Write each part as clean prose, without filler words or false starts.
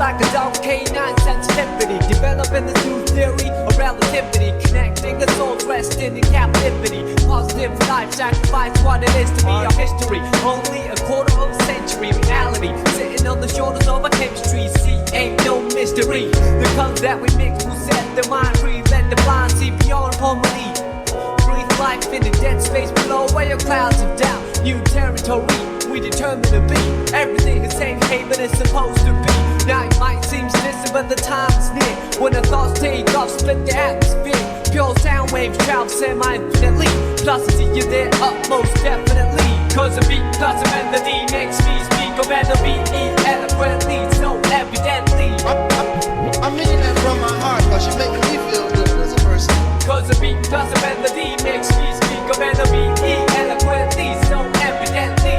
like a dog canine sensitivity, developing this new theory of relativity, connecting the souls resting in captivity. Positive life sacrifice what it is to be our history. Only a quarter of a century reality, sitting on the shoulders of our chemistry. See, ain't no mystery. The colors that we mix will set the mind free. Let the blind see beyond harmony. Breathe life in the dead space below where your clouds of doubt. New territory we determined to be. Everything is safe haven is supposed to be. Now it might seem distant, but the time is near when the thoughts take off, split the atmosphere. Pure sound waves travel semi-infinitely. Plus I see you there up most definitely. Cause a beat plus a melody makes me speak of melody eloquently, so evidently. I mean that from my heart, cause you make me feel good as a person. Cause a beat plus a melody makes me speak of melody eloquently, so evidently.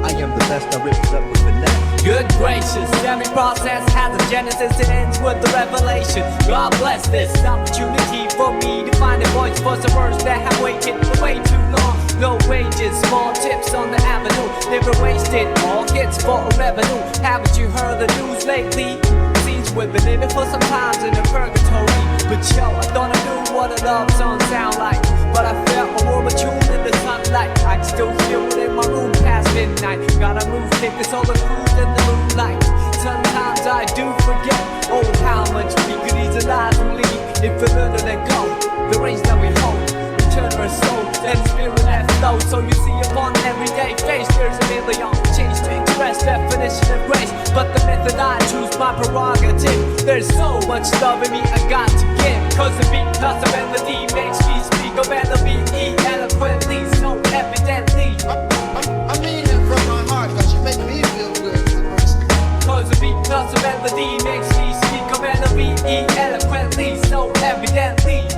I am the best, I represent with finesse. Good gracious, every process has a genesis, it ends with the revelation. God bless this opportunity for me to find a voice for some words that have waited for way too long. No wages, small tips on the avenue, never wasted, all hits for a revenue. Haven't you heard the news lately? Seems we've been living for some times in a purgatory. But yo, I thought I knew what a love song sound like, but I felt a warmer tune in the sunlight. I can still feel it in my room past midnight. Gotta move, take this all the cruise in the moonlight. Sometimes I do forget, oh how much we could ease the lives we lead if we learn to let go. The reins that we hold, return our soul, and spirit that flow. So you see upon everyday face, there's a million change to express definition of grace. But the method I choose, my prerogative. There's so much love in me I got to give. Cause the beat plus the melody makes me speak of melody eloquently, so evidently. I mean it from my heart, cause you make me feel good as a person. Cause the beat plus the melody makes me speak of melody eloquently, so evidently.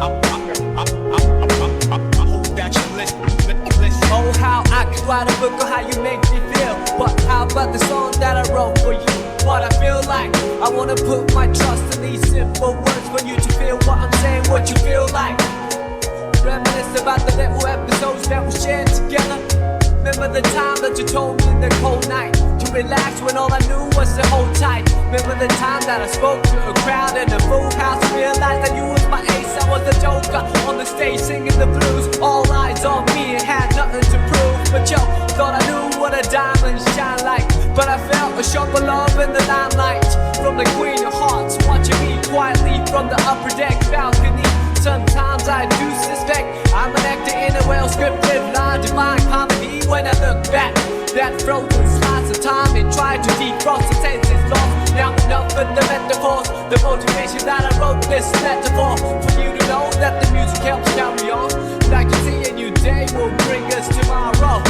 Oh, how I could write a book on how you make me feel. But how about the song that I wrote for you? What I feel like, I wanna put my trust in these simple words for you to feel what I'm saying, what you feel like. Reminisce about the little episodes that we shared together. Remember the time that you told me in the cold night to relax when all I knew was to hold tight. Remember the time that I spoke to a crowd in a full house, realized that you was my ace, I was the joker on the stage singing the blues. All eyes on me and had nothing to prove, but yo, thought I knew what a diamond shine like. But I felt a shock of love in the limelight from the queen of hearts, watching me quietly from the upper deck balcony. Sometimes I do suspect I'm an actor in a well-scripted line, divine comedy. When I look back, that frozen slice of time and tried to defrost the senses lost. Now enough of the metaphors, the motivation that I wrote this metaphor for you to know that the music helps carry on. Like you see, a new day will bring us tomorrow.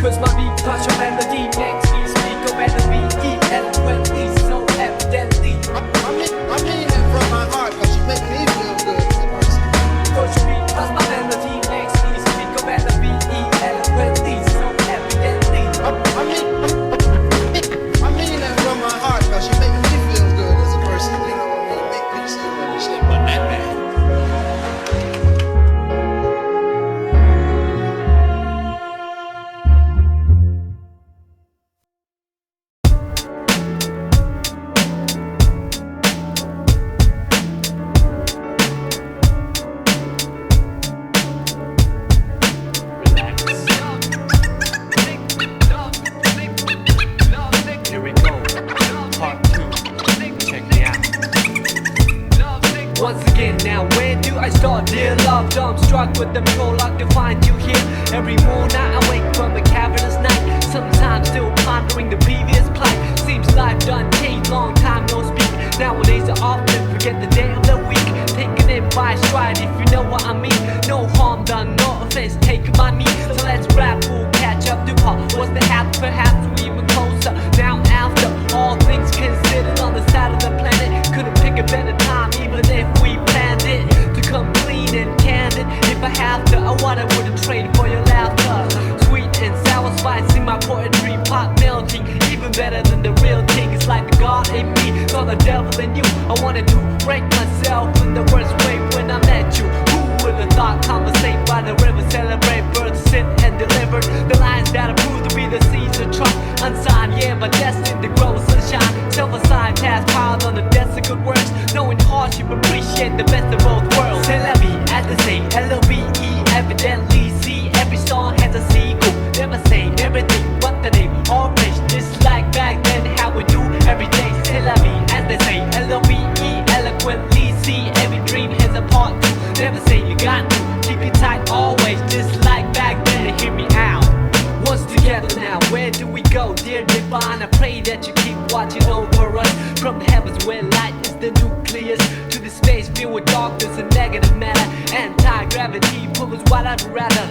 Cause my beat plus your melody makes me speak of melody eloquently, so evidently. I mean it from my heart, cause you make me feel good as a person. Cause your beat plus my melody makes me speak of melody eloquently, so evidently. I mean that from my heart, cause you make me feel good as a person. You know what I mean? Make me still understand what that man. Once again, now where do I start? Dear love, dumbstruck with the prologue to find you here. Every morning I awake from a cavernous night, sometimes still pondering the previous plight. Seems life done changed, long time no speak. Nowadays I often forget the day of the week, taking it by stride if you know what I mean. No harm done, no offense taken by me. So let's rap, we'll catch up to part. What's the half, perhaps we even closer. Now after better than the real thing. It's like the God in me, not the devil in you. I wanted to break myself in the worst way when I met you. Who would have thought conversate by the river, celebrate birth, sin and delivered. The lines that are proved to be the seeds of trust. Unsigned, yeah, but destined to grow sunshine. Self-assigned task piled on the desk of good works. Knowing hardship, appreciate the best of both worlds. C'est la vie, as they say, L-O-V-E. Evidently see every song has a sequel. Never say everything but the name or rich. Just like back then, how we do every day. C'est la vie, as they say, L-O-V-E. Eloquently see every dream has a part two. Never say you got to keep it tight always. Just like back then, hear me out. Once together now, where do we go? Dear divine, I pray that you keep watching over us. From the heavens where light is the nucleus, to the space filled with darkness and negative matter. Anti-gravity pull is what I'd rather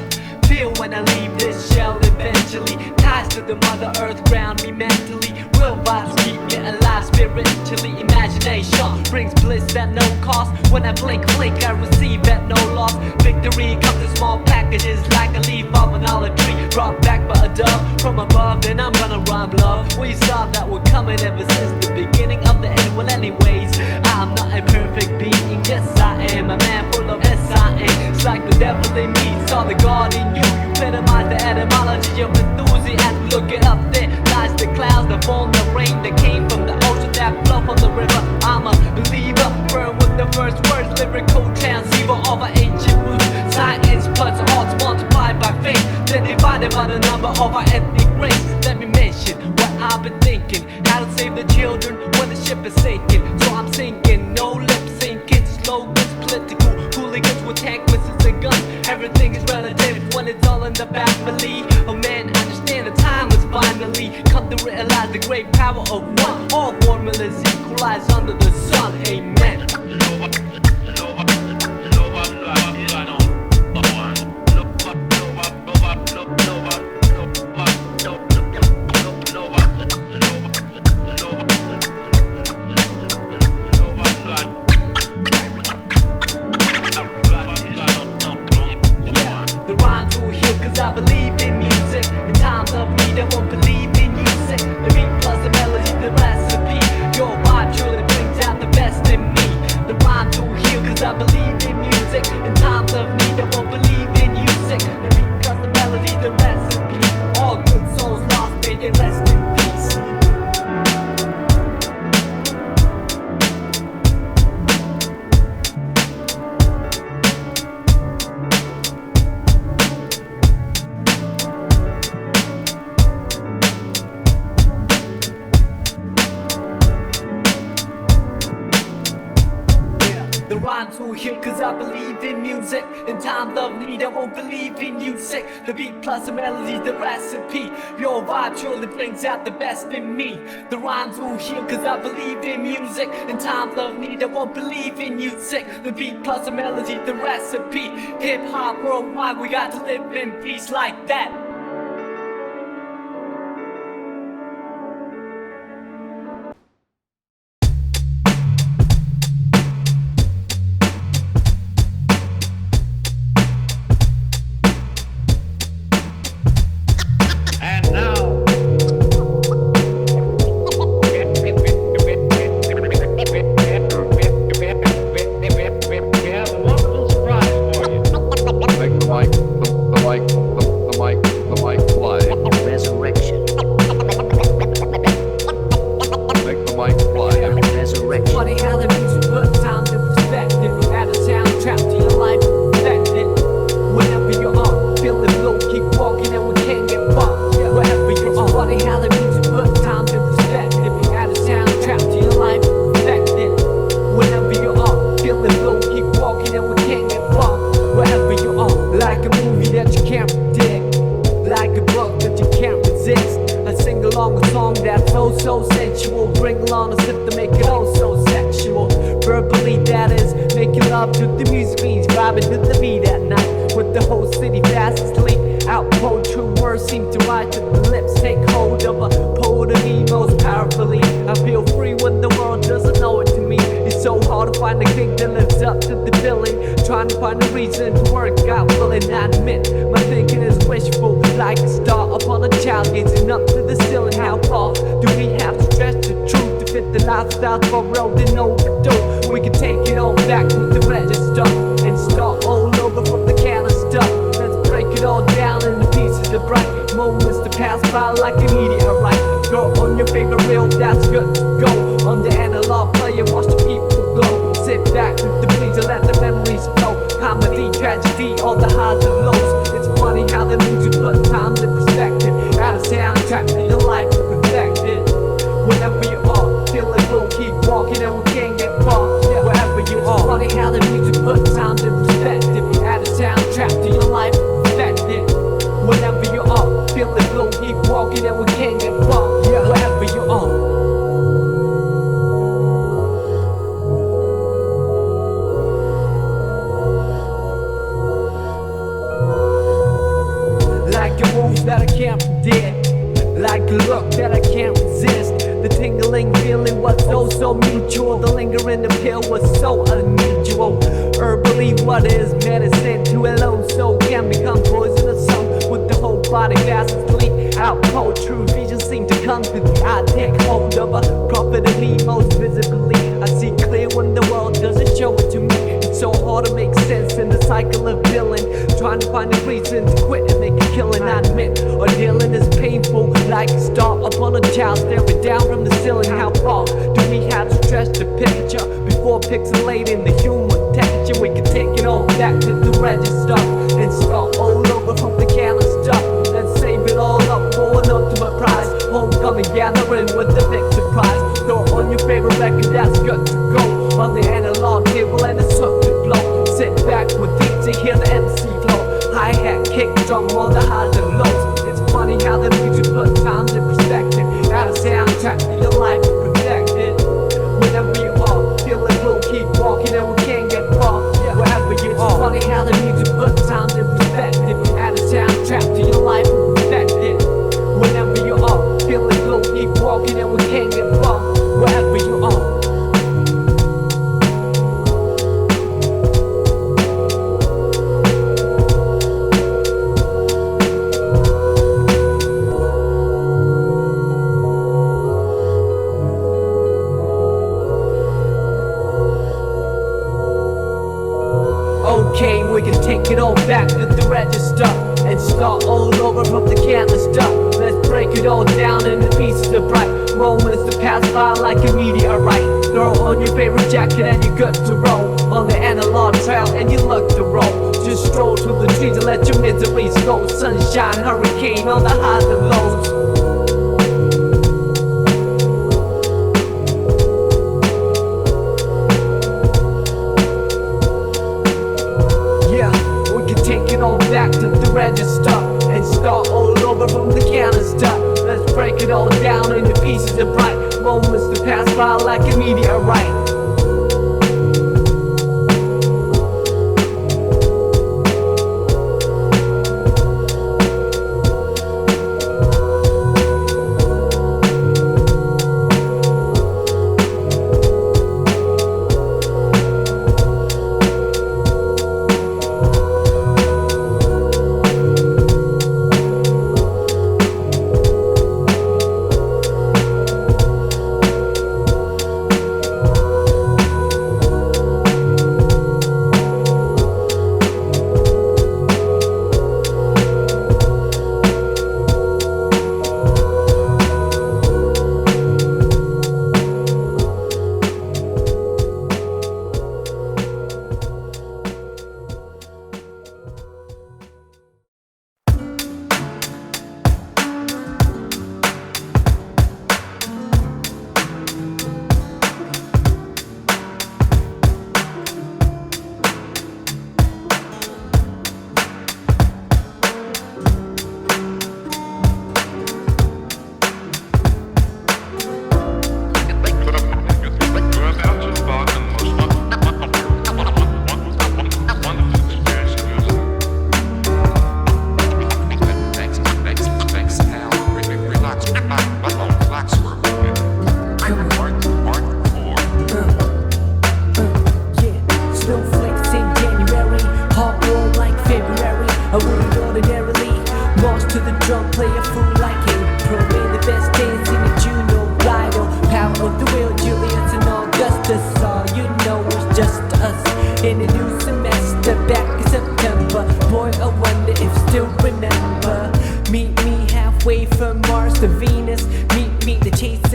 feel when I leave this shell eventually. Ties to the mother earth ground me mentally. Will vibes keep me alive spiritually. Imagination brings bliss at no cost. When I blink, I receive at no loss. Victory comes in small packages like a leaf off an olive tree, brought back by a dove from above. And I'm gonna rhyme love. We saw that we're coming ever since the beginning of the end. Well anyways, I'm not a perfect being. Yes I am a man full of S-I-N. It's like the devil in me, saw the God in you. You epitomize the etymology of enthusiasm. Look it up, there lies the clouds that form the rain that came from the ocean that flow from the river. I'm a believer, firm with the first words, lyrical transceiver of our ancient roots. Science plus arts multiplied by faith, then divided by the number of our ethnic race. Let me mention what I've been thinking, how to save the children when the ship is sinking. So I'm sinking, no lip syncing, slogans, political hooligans with tank missiles and guns. Everything is relative when it's all in the family. Oh man, understand the time has finally come to realize the great power of one. All formulas equalize under the sun. Amen. The rhymes will heal cause I believe in music. In times of need I won't believe in music. The beat plus the melody, the recipe. Your vibe truly brings out the best in me. The rhymes will heal cause I believe in music. In times of need I won't believe in music. The beat plus the melody, the recipe. All good souls lost, may they rest in peace. The rhymes will heal cause I believe in music. In times of need I won't believe in music. The beat plus the melody, the recipe. Your vibe truly brings out the best in me. The rhymes will heal cause I believe in music. In times of need I won't believe in music. The beat plus the melody, the recipe. Hip hop worldwide, we got to live in peace like that. So sensual, bring along a sip to make it all so sexual. Verbally, that is, making love to the music means vibing to the beat at night. With the whole city fast asleep, out poetry words seem to rise to the lips. Take hold of a poet of me most powerfully. I feel free when the world doesn't know it to me. It's so hard to find a thing that lives up to the feeling. Trying to find a reason to work out, willing I admit my thinking is wishful, like a star upon a child gazing up to the ceiling. How far do we lifestyles for road and overdose. We can take it all back with the register and start all over from the canister. Let's break it all down into pieces of bright moments to pass by like a meteorite. Throw on your favorite reel, that's good to go. On the analog player, watch the people glow. Sit back with the breeze and let the memories flow. Comedy, tragedy, all the highs and lows. It's funny how the music put time in perspective. Out of soundtrack in your life perfected. Whenever you are, feeling blue, keep walking and we can't get far. Wherever you are, it's funny how the music put time in perspective. Add a soundtrack to your life perfected. Whenever you are, feeling blue, keep walking and we can't get far. Wherever you are. Like a move that I can't predict, like a look that I can't resist. The tingling feeling was so mutual. The lingering appeal was so unusual. Herbally, what is medicine to a lone soul can become poisonous. Some with the whole body fast asleep. Out cold, true vision seem to come to the eye. Take hold of a prophet of me most visibly. I see clear when the world doesn't show it to me. It's so hard to make sense in the cycle of feeling. Trying to find a reason to quit and make a killing. I admit, ordealing is painful. Like a star upon a child staring down from the ceiling. How far do we have to stretch the picture before pixelating the human texture? We can take it all back to the register and start all over from the canister. Let's save it all up for an ultimate prize. Homecoming gathering with the big surprise. Throw on your favorite record, that's good to go. On the analog table and it's hooked to blow. Sit back with DJ, hear the MC flow. Hi-hat, kick, drum, all the highs and lows. It's funny how the music put times in perspective. Out of soundtrack to your life perfected. Whenever you are, feeling blue, keep walking and we can't get far. Wherever you are, it's funny how the music put times in perspective. Out of soundtrack to your life perfected. Whenever you are, feeling blue, keep walking and we can't get far. Wherever you are. Okay, we can take it all back to the register and start all over from the canister. Let's break it all down into pieces of bright moments to pass by like a meteorite. Throw on your favorite jacket and you're good to roll on the analog trail and you look to roll. Just stroll through the trees and let your miseries go. Sunshine, hurricane, all the highs and lows. Take it all back to the register and start all over from the canister. Let's break it all down into pieces of bright moments to pass by like a meteorite.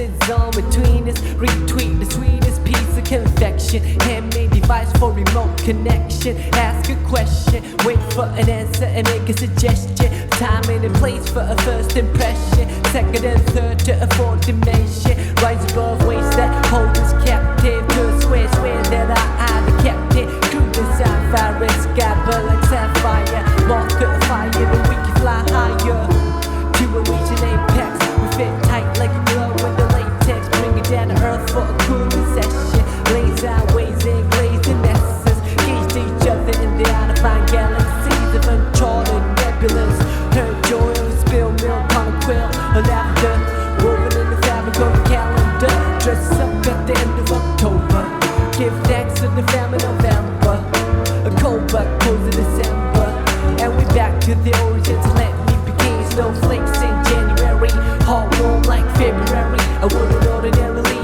is on between us. Retweet the sweetest piece of confection. Handmade device for remote connection. Ask a question, wait for an answer and make a suggestion. Time and a place for a first impression. Second and third to a fourth dimension. Rise above ways that hold us captive. To a swear that I the captain. Through the sapphire sky, but like sapphire. Marker of fire, then we can fly higher. To a region apex, we fit tight like a glove with the latex. Bring it down to earth for a cooling session. Lays out ways and glazing essence. Gauge each other in the out-of-fine galaxies of uncharted nebulas. Heard joy on spill milk on a quill of laughter. Woven in the fabric of a calendar. Dress up at the end of October. Give thanks to the famine November. A cold but cozy December. And we back to the origins. Let me begin. Snowflakes in January. Hot warm like February. I wouldn't ordinarily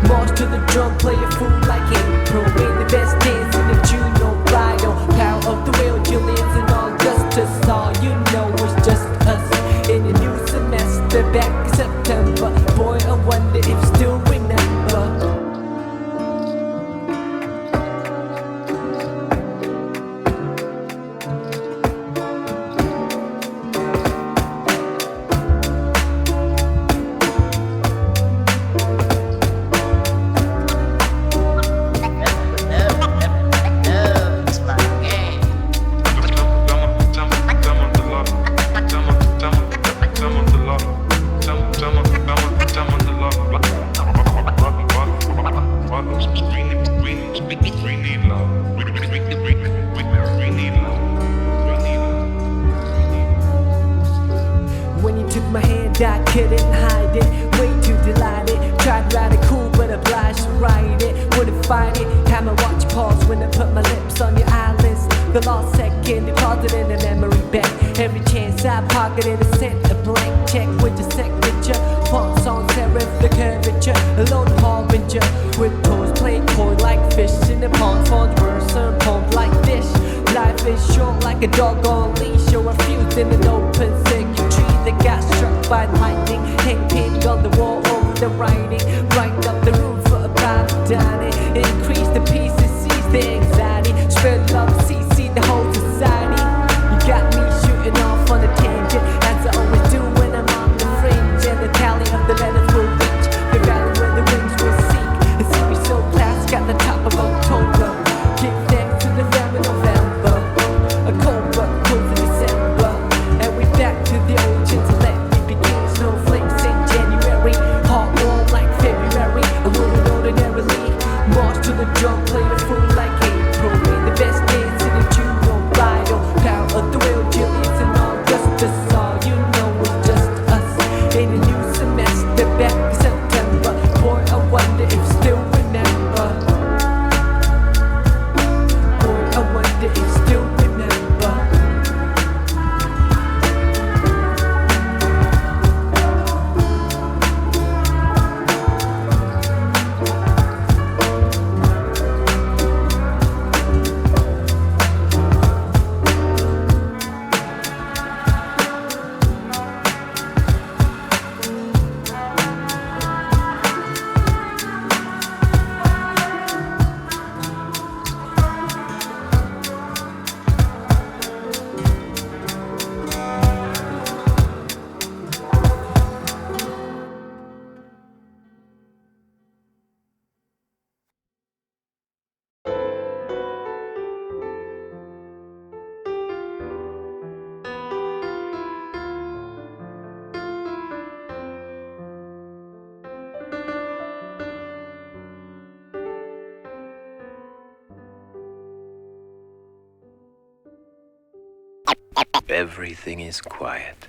march to the drum, play a fool like April. Made the best dance in the June or bridal. Power of the wheel, Julians and Augustus. All you know is just us. In a new semester, back in September. Boy, I wonder if you still remember. I couldn't hide it, way too delighted. Tried to ride it cool, but obliged to ride it. Wouldn't fight it, had my watch pause when I put my lips on your eyelids. The lost second, deposit in a memory bank. Every chance I pocketed and sent a blank check with your signature. Fonts on serif, the curvature, a lone harbinger. With toes played coy like fish in the pond. Fonts words and poems like dish. Life is short like a dog on leash. You're refused in an open circuitry that got struck by lightning. Hang pinned on the wall over the writing. Right up the room for a private dining. Increase the pieces, seize the anxiety. Spread love, see the whole society. You got me shooting off on a tangent, as I always do when I'm on the fringe. And the tally of the letters will reach the valley where the wings will seek. And see me so class, got the top of October. Give thanks to the famine November. A cold but cozy December. And we back to the origins. Let me begin. Snowflakes in January. Hot warm like February. I wouldn't ordinarily march to the drum, play the fool like April. Made the best dance in the June or bridal. Power of the wheel, Julius and Augustus. All you know is just us. In a new semester, back in September. Boy, I wonder if you still remember. Boy, I wonder if you still remember. Everything is quiet.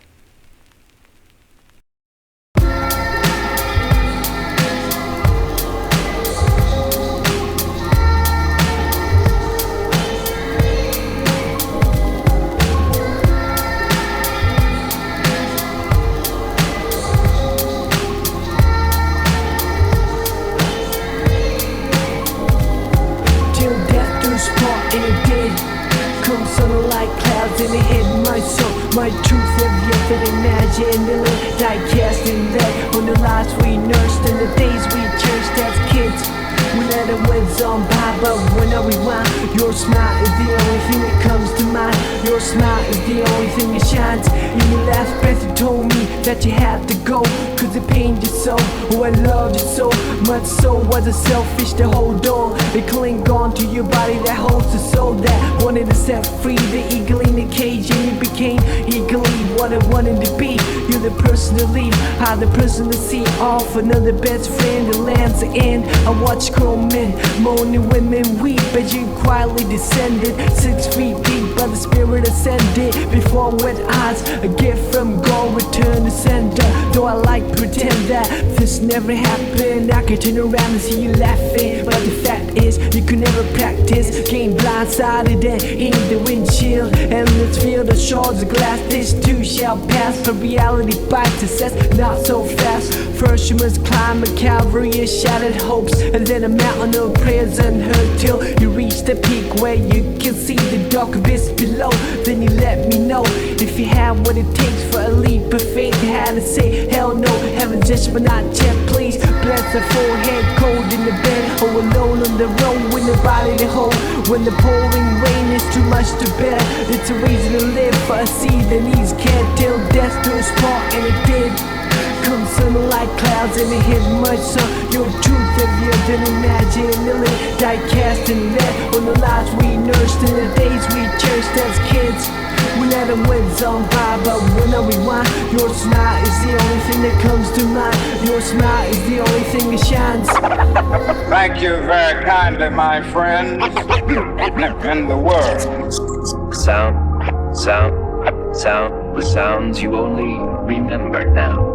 Till death do us part in a day. Come sun sounding like clouds and it hit my soul. My truth heavier than imaginary, digesting that on the lives we nursed and the days we cherished as kids. We let the winds on by, but when I rewind, your smile is the only thing that comes to mind. Your smile is the only thing that shines. In your last breath you told me that you had to go, cause it pained you so. Oh, I loved you so much, so was it selfish to hold on and cling on to your body that holds the soul that wanted to set free the eagle in the cage, and you became eagerly what I wanted to be. You're the person to leave, I'm the person to see off. Another best friend that lands the end. I watch grown men moaning, women weep as you quietly descended 6 feet deep by the spirit ascended. Before wet eyes, a gift from God return to sender. Though I like to pretend that this never happened, I can turn around and see you laughing, but the fact is you could never practice. Getting blindsided and in the windshield, and let's feel the shards of glass. This too shall pass, for reality bites us, that's not so fast. First you must climb a Calvary of shattered hopes, and then a mountain of prayers unheard, till you reach the peak where you can see the dark abyss below. Then you let me know if you have what it takes for a leap of faith. You had to say hell no, heaven just but not yet, please. Bless the forehead, cold in the bed, or alone on the road with nobody to hold. When the pouring rain is too much to bear, it's a reason to live, for a seed that needs care till death to its part, and it did. Come summer like clouds and it hit my soul. Your truth heavier than imaginary, diecast and let on the lives we nursed and the days we cherished as kids. We let the winds on by, but when I rewind, your smile is the only thing that comes to mind. Your smile is the only thing that shines. Thank you very kindly, my friend. In the world. Sound, the sounds you only remember now.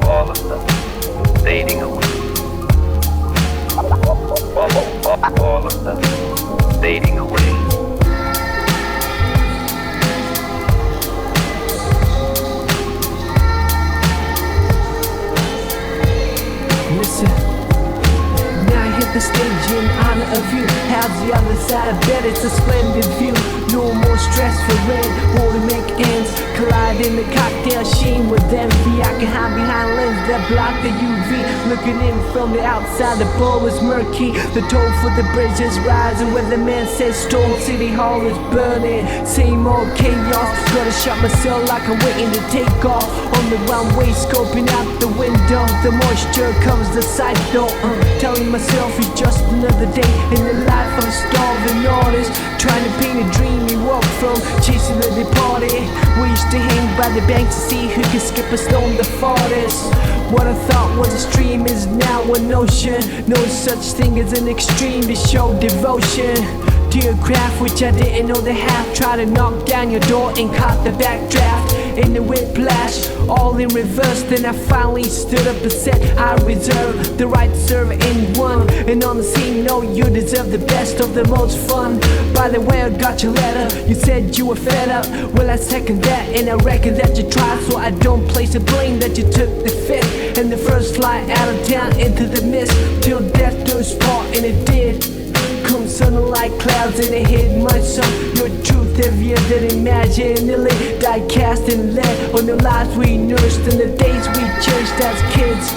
All of them fading away. All of them fading away. Listen, now I hit the stage in honor of you. How's the other side? I bet it's a splendid view. No more stress for red, or to make ends collide in the cocktail sheen with envy. I can hide behind lens that block the UV. Looking in from the outside, the bowl is murky. The toll for the bridge is rising. When the man says storm, City Hall is burning. Same old chaos. Gotta shut myself like I'm waiting to take off. On the runway, scoping out the window. The moisture covers the sight though. Telling myself it's just another day in the life of a starving artist. Trying to paint a dream we walk from, chasing the departed. We used to hang by the bank to see who could skip a stone the farthest. What I thought was a stream is now an ocean. No such thing as an extreme to show devotion to your craft, which I didn't know they have. Try to knock down your door and caught the backdraft in the whiplash, all in reverse. Then I finally stood up and said I reserve the right to serve anyone. And on the same note, you deserve the best of the most fun. By the way, I got your letter, you said you were fed up. Well, I second that, and I reckon that you tried, so I don't place the blame that you took the fifth and the first flight out of town into the mist, till death do us part, and it did. Come sunlight like clouds and it hit my soul. Your truth heavier than imaginary, die-cast and lead on the lives we nursed and the days we cherished as kids.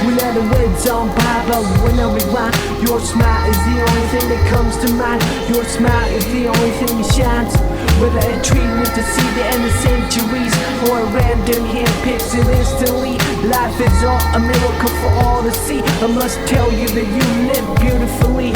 We let the winds on by, but when I rewind, your smile is the only thing that comes to mind. Your smile is the only thing that shines. Whether a tree lived to see the end of centuries, or a random hand picks it instantly, life is all a miracle for all to see. I must tell you that you live beautifully.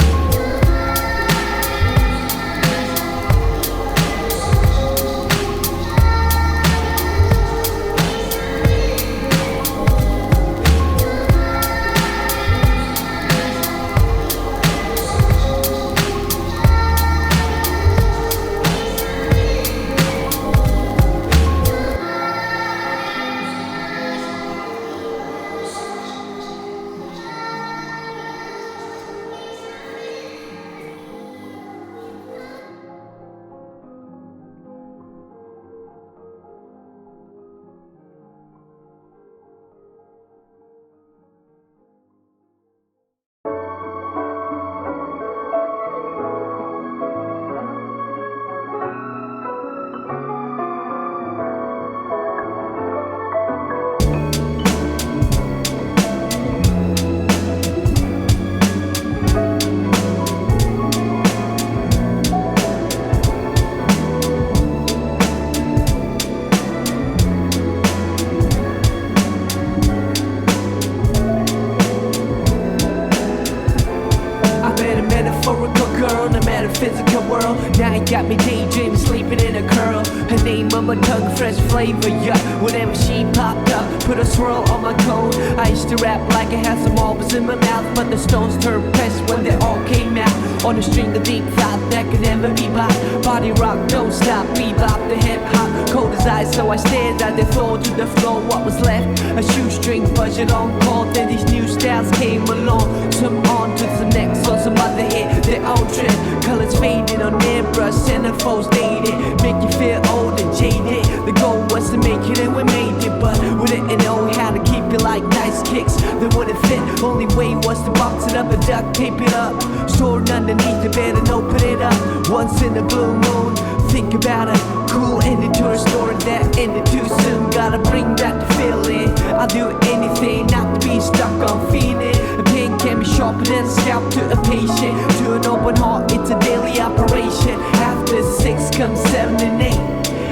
girl. Now you got me daydreaming, sleeping in a curl. Her name on my tongue, fresh flavor, yeah. Whenever she popped up, put a swirl on my cone. I used to rap like I had some marbles in my mouth, but the stones turned pressed when they all came out. On a string of deep thought that could never be bought. Body rock, don't stop, bebop, the hip hop. Cold as ice, so I stared at the floor to the floor. What was left? A shoestring budget on call. Then these new styles came along. Some on to the next, on some other hit. Their own trip, colors faded on airbrush, centerfolds dated. Make you feel old and jaded. The goal was to make it and we made it, but we didn't know how to keep it like nice kicks that wouldn't fit. Only way was to box it up and duct tape it up. Stored underneath the bed and open it up. Once in a blue moon, think about a cool ending to a story that ended too soon. Gotta bring back the feeling. I'll do anything not to be stuck on feeling. A pain can be sharper than a scalp to a patient. To an open heart, it's a daily operation. After 6 comes 7 and 8.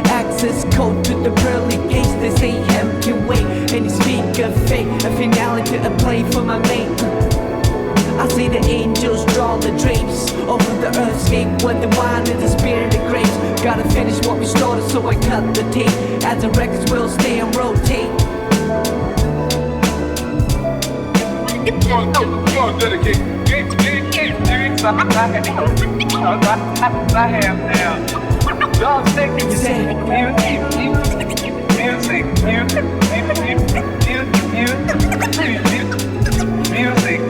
Access code to the pearly gates. They say heaven can wait. And you speak of fate, a finale to a play for my mate. I see the angels draw the drapes over the earthscape when the wine and the spirit of grapes. Gotta finish what we started, so I cut the tape. As the records will stay and rotate. Dedicate. I have now. Y'all think you say music.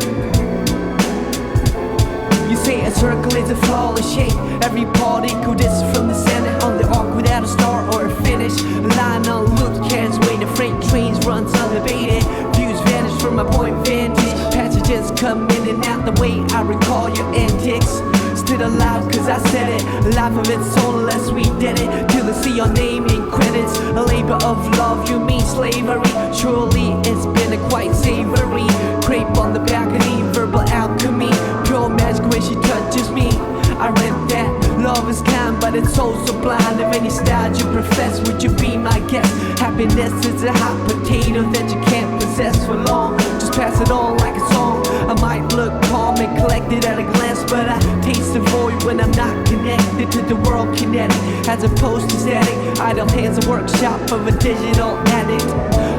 You say a circle is a flawless shape. Every part equal this from the center on the arc without a start or a finish. A line on loop carries weight. The freight trains runs unabated. Views vanish from my point vantage. Passages come in and out the way I recall your antics. Still alive cause I said it. A life of its own unless we did it. Till I see your name in credits. A labor of love, you mean slavery. Surely it's been a quite savory. Crepe on the balcony, verbal alchemy. Pure magic when she touches me. I read that love is kind but it's so blind. If any style you profess, would you be my guest? Happiness is a hot potato that you can't possess for long. Just pass it on like a song. I might look calm and collected at a glance, but I taste the void when I'm not connected to the world kinetic. As opposed to static, idle hands a workshop of a digital addict.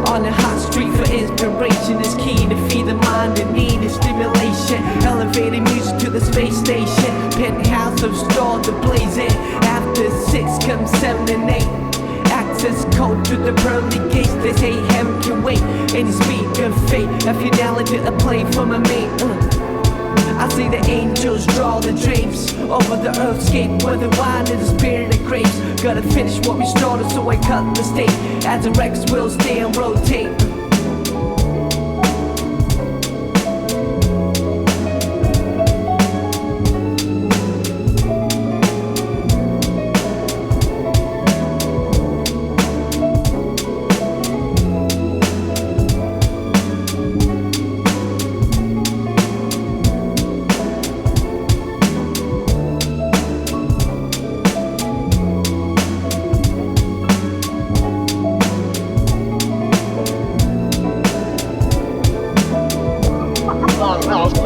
On a hot street for inspiration is key to feed the mind in need of stimulation. Elevating music to the space station. Penthouse of star to blaze it. After 6 comes 7 and 8. Access code to the pearly gates. They say heaven can wait. And you speak of fate. A finale to a play for my mate. I see the angels draw the drapes over the earthscape where the wine and the spirit of grapes. Gotta finish what we started, so I cut the state. As the records will stay and rotate.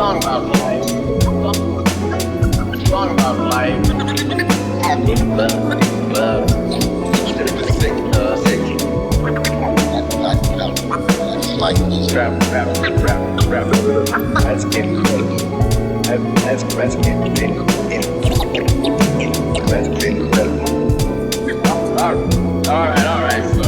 Song about life. Song about life. Love. Like rap. Let's get incredible. All right. So